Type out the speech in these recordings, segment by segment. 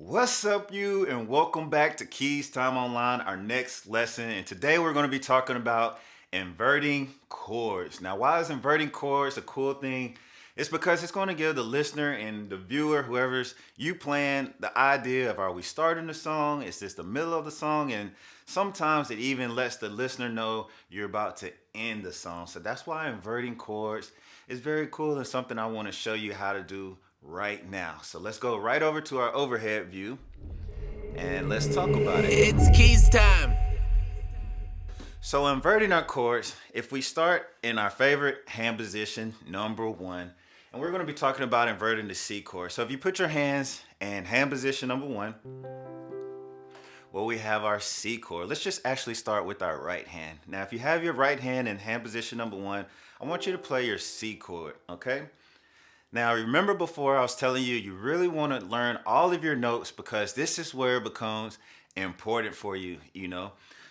What's up, you, and welcome back to Keys Time Online, our next lesson. And today we're going to be talking about inverting chords. Now, why is inverting chords a cool thing? It's because it's going to give the listener and the viewer, whoever's you playing, the idea of are we starting the song? Is this the middle of the song? And sometimes it even lets the listener know you're about to end the song. So that's why inverting chords is very cool and something I want to show you how to do right now. So let's go right over to our overhead view and let's talk about it. It's keys time. So inverting our chords, if we start in our favorite hand position, number 1, and we're going to be talking about inverting the C chord. So if you put your hands in hand position number 1, well, we have our C chord. Let's just actually start with our right hand. Now, if you have your right hand in hand position number 1, I want you to play your C chord, okay? Now, remember before I was telling you, you really want to learn all of your notes because this is where it becomes important for you,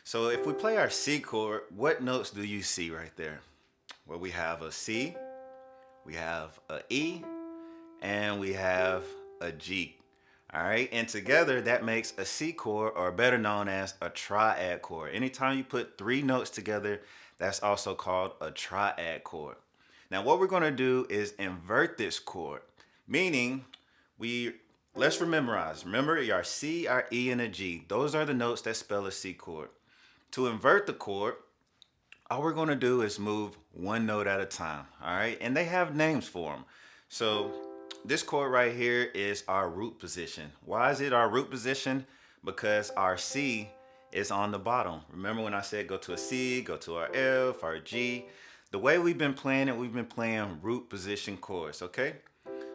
So if we play our C chord, what notes do you see right there? Well, we have a C, we have a E, and we have a G. All right, and together that makes a C chord, or better known as a triad chord. Anytime you put 3 notes together, that's also called a triad chord. Now what we're going to do is invert this chord, meaning let's memorize. Remember our C, our E, and a G. Those are the notes that spell a C chord. To invert the chord, all we're going to do is move one note at a time, all right? And they have names for them. So this chord right here is our root position. Why is it our root position? Because our C is on the bottom. Remember when I said go to a C, go to our F, our G. The way we've been playing it, we've been playing root position chords, okay?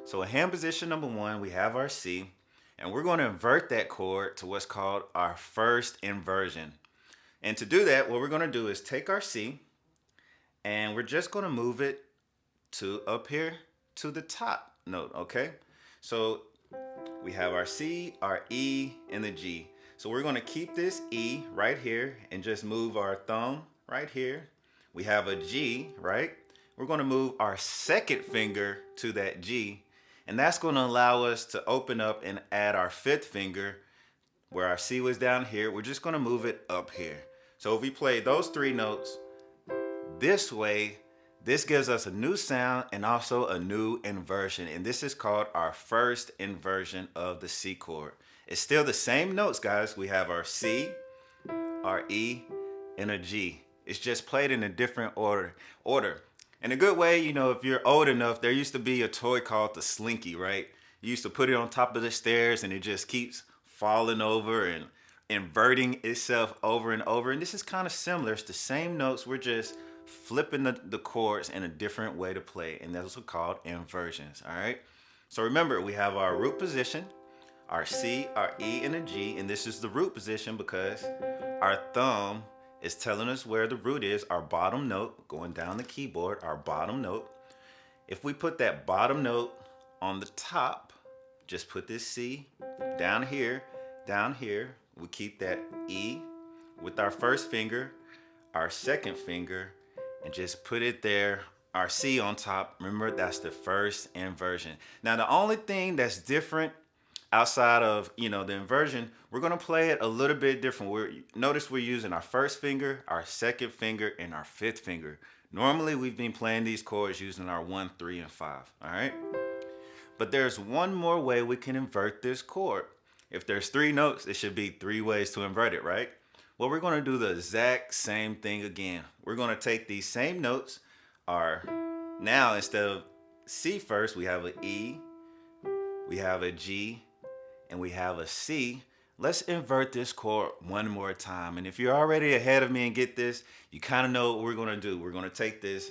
So in hand position number 1, we have our C, and we're going to invert that chord to what's called our first inversion. And to do that, what we're going to do is take our C, and we're just going to move it to up here to the top note, okay? So we have our C, our E, and the G. So we're going to keep this E right here and just move our thumb right here. We have a G, right? We're going to move our second finger to that G, and that's going to allow us to open up and add our 5th finger where our C was down here. We're just going to move it up here. So if we play those 3 notes this way, this gives us a new sound and also a new inversion, and this is called our first inversion of the C chord. It's still the same notes, guys. We have our C, our E, and a G. It's just played in a different order. In a good way, if you're old enough, there used to be a toy called the Slinky, right? You used to put it on top of the stairs and it just keeps falling over and inverting itself over and over. And this is kind of similar. It's the same notes. We're just flipping the chords in a different way to play. And those are called inversions, all right? So remember, we have our root position, our C, our E, and a G. And this is the root position because our thumb is telling us where the root is, our bottom note, going down the keyboard, our bottom note. If we put that bottom note on the top, just put this C down here. We keep that E with our first finger, our second finger, and just put it there, our C on top. Remember, that's the first inversion. Now, the only thing that's different outside of the inversion, we're going to play it a little bit different. Notice we're using our first finger, our second finger, and our 5th finger. Normally we've been playing these chords using our 1, 3, and 5. All right, but there's one more way we can invert this chord. If there's 3 notes, it should be 3 ways to invert it, right? Well, we're going to do the exact same thing again. We're going to take these same notes. Now instead of C first, we have an E, we have a G, and we have a C. Let's invert this chord one more time. And if you're already ahead of me and get this, you kind of know what we're going to do. We're going to take this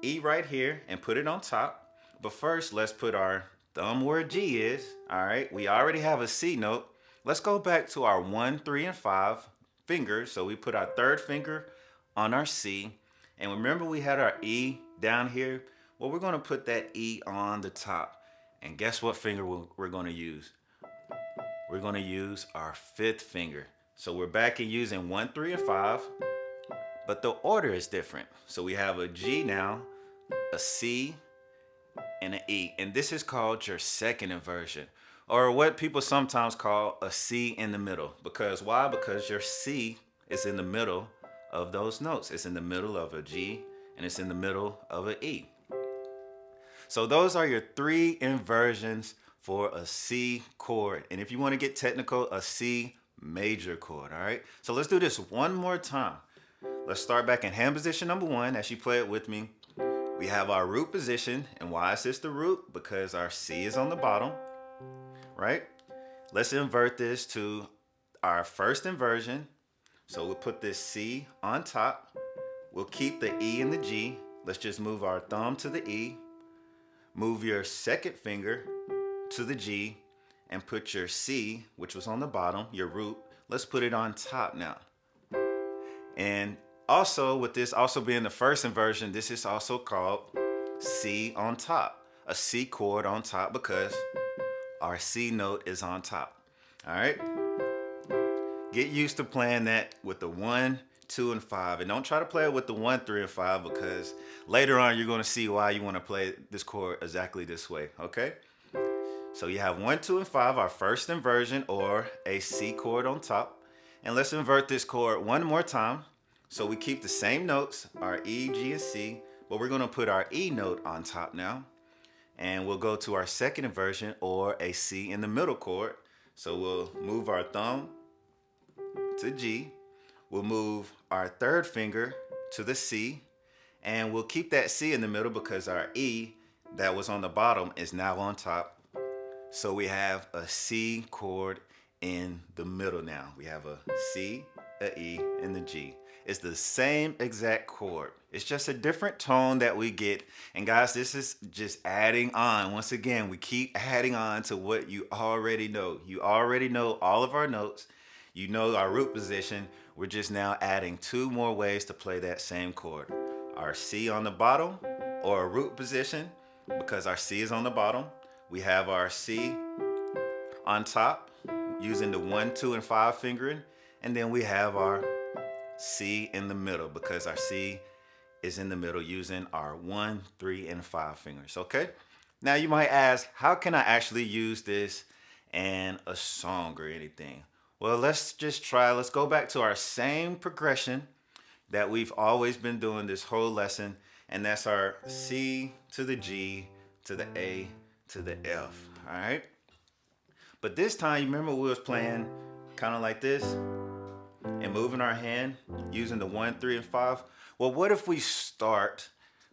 E right here and put it on top. But first, let's put our thumb where G is. All right, we already have a C note. Let's go back to our 1, 3, and 5 fingers. So we put our 3rd finger on our C. And remember we had our E down here? Well, we're going to put that E on the top. And guess what finger we're going to use? We're going to use our 5th finger. So we're back in using 1, 3, and 5, but the order is different. So we have a G now, a C, and an E. And this is called your second inversion. or what people sometimes call a C in the middle. Because why? Because your C is in the middle of those notes. It's in the middle of a G and it's in the middle of an E. So those are your three inversions for a C chord. And if you want to get technical, a C major chord, all right? So let's do this one more time. Let's start back in hand position number one as you play it with me. We have our root position. And why is this the root? Because our C is on the bottom, right? Let's invert this to our first inversion. So we'll put this C on top. We'll keep the E and the G. Let's just move our thumb to the E. Move your second finger to the G and put your C, which was on the bottom, your root. Let's put it on top now. And also, with this also being the first inversion, this is also called C on top, a C chord on top because our C note is on top. All right? Get used to playing that with the 1, 2, and 5. And don't try to play it with the 1, 3, and 5 because later on you're going to see why you want to play this chord exactly this way, okay? So you have 1, 2, and 5, our first inversion or a C chord on top. And let's invert this chord one more time. So we keep the same notes, our E, G, and C, but we're going to put our E note on top now. And we'll go to our second inversion or a C in the middle chord. So we'll move our thumb to G. We'll move our third finger to the C. And we'll keep that C in the middle because our E that was on the bottom is now on top. So we have a C chord in the middle now. We have a C, a E, and the G. It's the same exact chord. It's just a different tone that we get. And guys, this is just adding on. Once again, we keep adding on to what you already know. You already know all of our notes. You know our root position. We're just now adding 2 more ways to play that same chord. Our C on the bottom or a root position because our C is on the bottom. We have our C on top using the 1, 2, and 5 fingering. And then we have our C in the middle because our C is in the middle using our 1, 3, and 5 fingers, okay? Now you might ask, how can I actually use this in a song or anything? Well, let's just try. Let's go back to our same progression that we've always been doing this whole lesson, and that's our C to the G to the A to the F, all right? But this time, you remember we was playing kind of like this and moving our hand using the 1, 3, and 5. Well, what if we start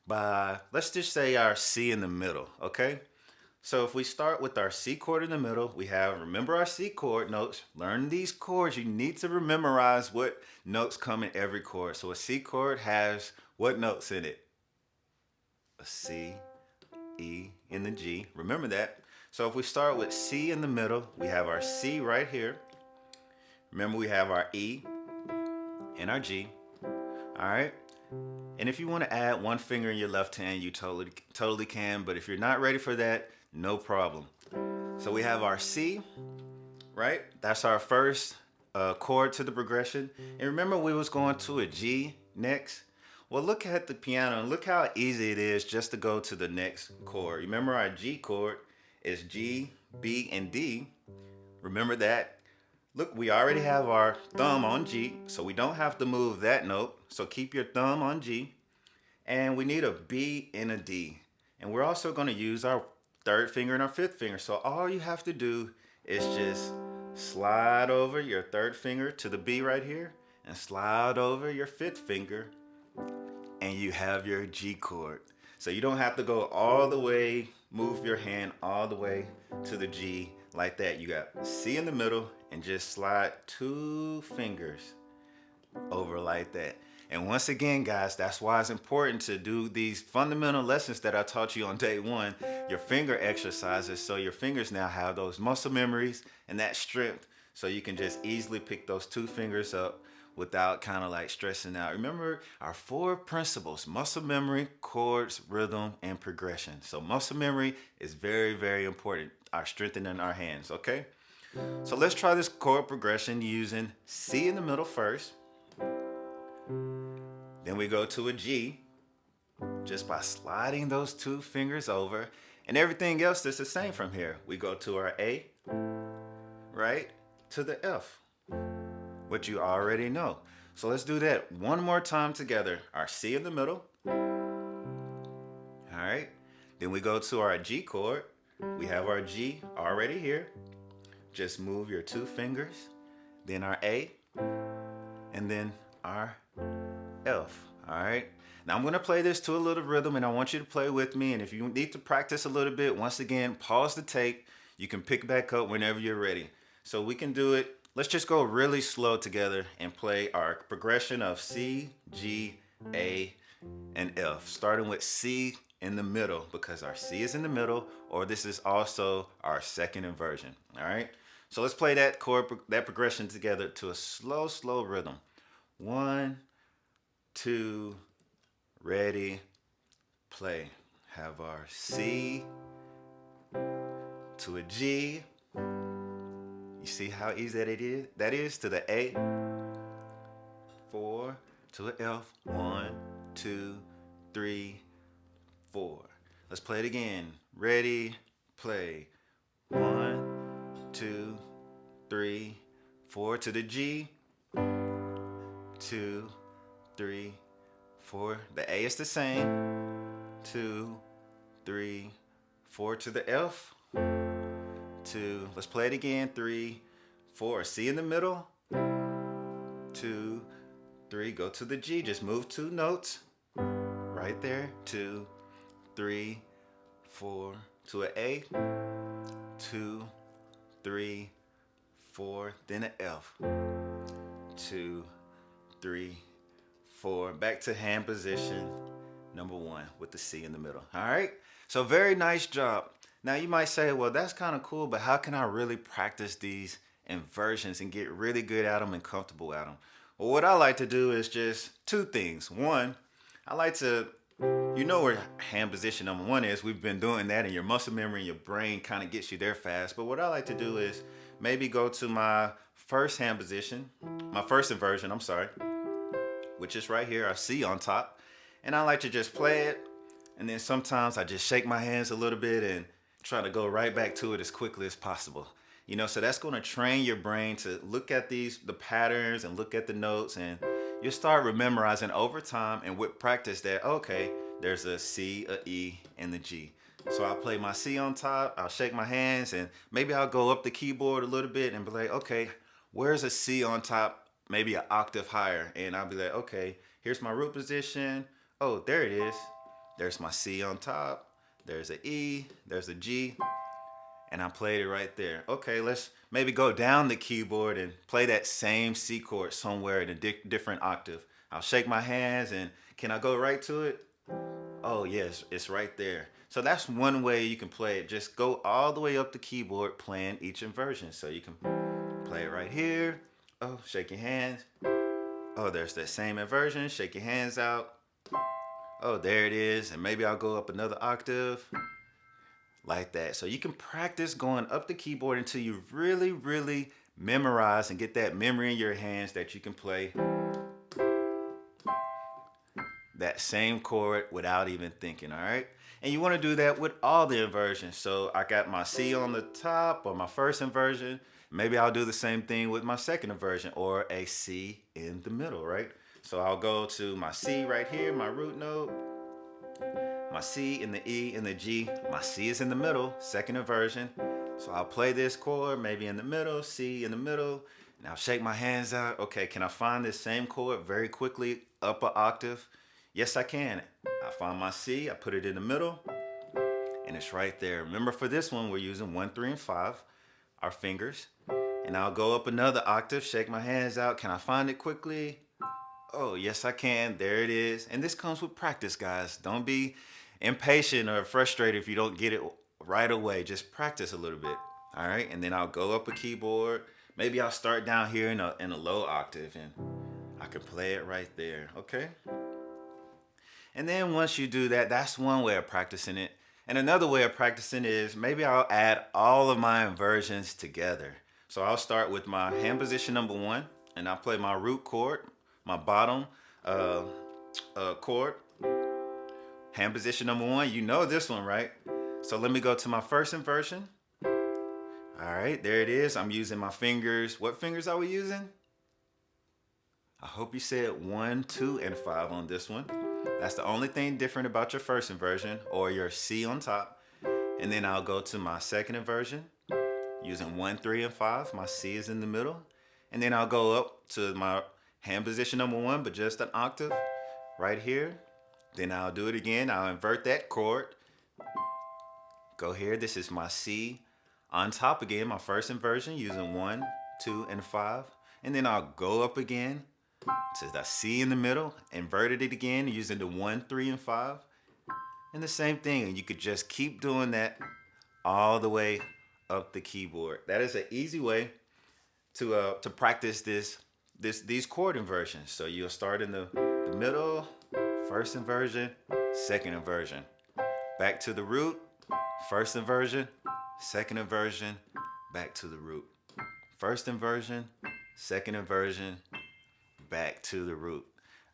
by, let's just say our C in the middle, okay? So if we start with our C chord in the middle, we have, remember our C chord notes. Learn these chords. You need to memorize what notes come in every chord. So a C chord has what notes in it? A C, E, and the G. Remember that. So if we start with C in the middle, we have our C right here. Remember we have our E and our G. All right. And if you want to add 1 finger in your left hand, you totally can. But if you're not ready for that, no problem. So we have our C, right? That's our first chord to the progression. And remember we was going to a G next. Well, look at the piano and look how easy it is just to go to the next chord. Remember our G chord is G, B, and D. Remember that. Look, we already have our thumb on G, so we don't have to move that note. So keep your thumb on G. And we need a B and a D. And we're also going to use our third finger and our fifth finger. So all you have to do is just slide over your third finger to the B right here and slide over your fifth finger and you have your G chord. So you don't have to go all the way, move your hand all the way to the G like that. You got C in the middle and just slide 2 fingers over like that. And once again, guys, that's why it's important to do these fundamental lessons that I taught you on day 1, your finger exercises, so your fingers now have those muscle memories and that strength so you can just easily pick those 2 fingers up without kind of like stressing out. Remember our 4 principles: muscle memory, chords, rhythm, and progression. So muscle memory is very, very important, our strengthening our hands, okay? So let's try this chord progression using C in the middle first. Then we go to a G just by sliding those 2 fingers over, and everything else is the same from here. We go to our A, right, to the F, which you already know. So let's do that one more time together. Our C in the middle. All right. Then we go to our G chord. We have our G already here. Just move your 2 fingers. Then our A. And then our F. All right. Now I'm going to play this to a little rhythm and I want you to play with me. And if you need to practice a little bit, once again, pause the tape. You can pick back up whenever you're ready. So we can do it. Let's just go really slow together and play our progression of C, G, A, and F. Starting with C in the middle because our C is in the middle, or this is also our second inversion. All right. So let's play that chord, that progression together to a slow, slow rhythm. 1, 2, ready, play. Have our C to a G. You see how easy that is to the A. 4 to an F. 1, 2, 3, 4. Let's play it again. Ready, play. 1, 2, 3, 4 to the G. 2, 3, 4. The A is the same. 2, 3, 4 to the F. 2. Let's play it again. 3, 4. C in the middle. 2, 3. Go to the G. Just move 2 notes. Right there. 2, 3, 4 to an A. 2, 3, 4. Then an F. 2, 3, 4. Back to hand position number 1 with the C in the middle. All right. So very nice job. Now you might say, well, that's kind of cool, but how can I really practice these inversions and get really good at them and comfortable at them? Well, what I like to do is just 2 things. 1, I like to, you know where hand position number 1 is. We've been doing that, and your muscle memory and your brain kind of gets you there fast. But what I like to do is maybe go to my first hand position, my first inversion, I'm sorry, which is right here, our C on top. And I like to just play it. And then sometimes I just shake my hands a little bit and try to go right back to it as quickly as possible. You know, so that's going to train your brain to look at the patterns and look at the notes, and you'll start memorizing over time and with practice that, okay, there's a C, a E, and the G. So I'll play my C on top, I'll shake my hands, and maybe I'll go up the keyboard a little bit and be like, okay, where's a C on top? Maybe an octave higher. And I'll be like, okay, here's my root position. Oh, there it is. There's my C on top. There's an E, there's a G, and I played it right there. Okay, let's maybe go down the keyboard and play that same C chord somewhere in a different octave. I'll shake my hands, and can I go right to it? Oh yes, it's right there. So that's one way you can play it. Just go all the way up the keyboard playing each inversion. So you can play it right here. Oh, shake your hands. Oh, there's that same inversion. Shake your hands out. Oh, there it is. And maybe I'll go up another octave like that. So you can practice going up the keyboard until you really, really memorize and get that memory in your hands that you can play that same chord without even thinking, all right? And you want to do that with all the inversions. So I got my C on the top or my first inversion. Maybe I'll do the same thing with my second inversion or a C in the middle, right? So I'll go to my C right here, my root note, my C and the E and the G. My C is in the middle, second inversion. So I'll play this chord, maybe in the middle, C in the middle, and I'll shake my hands out. Okay, can I find this same chord very quickly up an octave? Yes, I can. I find my C, I put it in the middle, and it's right there. Remember, for this one, we're using 1, 3, and 5, our fingers. And I'll go up another octave, shake my hands out. Can I find it quickly? Oh, yes, I can. There it is. And this comes with practice, guys. Don't be impatient or frustrated if you don't get it right away. Just practice a little bit. All right. And then I'll go up a keyboard. Maybe I'll start down here in a low octave and I can play it right there. Okay. And then once you do that, that's one way of practicing it. And another way of practicing is maybe I'll add all of my inversions together. So I'll start with my hand position number 1 and I'll play my root chord, my bottom chord. Hand position number 1, you know this one, right? So let me go to my first inversion. All right, there it is. I'm using my fingers. What fingers are we using? I hope you said 1, 2, and 5 on this one. That's the only thing different about your first inversion, or your C on top. And then I'll go to my second inversion using 1, 3, and 5. My C is in the middle. And then I'll go up to my hand position number 1, but just an octave right here. Then I'll do it again. I'll invert that chord. Go here. This is my C on top again, my first inversion using 1, 2, and 5. And then I'll go up again to the C in the middle, inverted it again using the 1, 3, and 5. And the same thing. And you could just keep doing that all the way up the keyboard. That is an easy way to practice these chord inversions. So you'll start in the middle, first inversion, second inversion. Back to the root, first inversion, second inversion, back to the root. First inversion, second inversion, back to the root.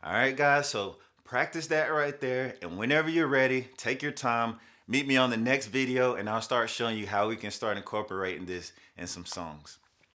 All right, guys, so practice that right there. And whenever you're ready, take your time. Meet me on the next video, and I'll start showing you how we can start incorporating this in some songs.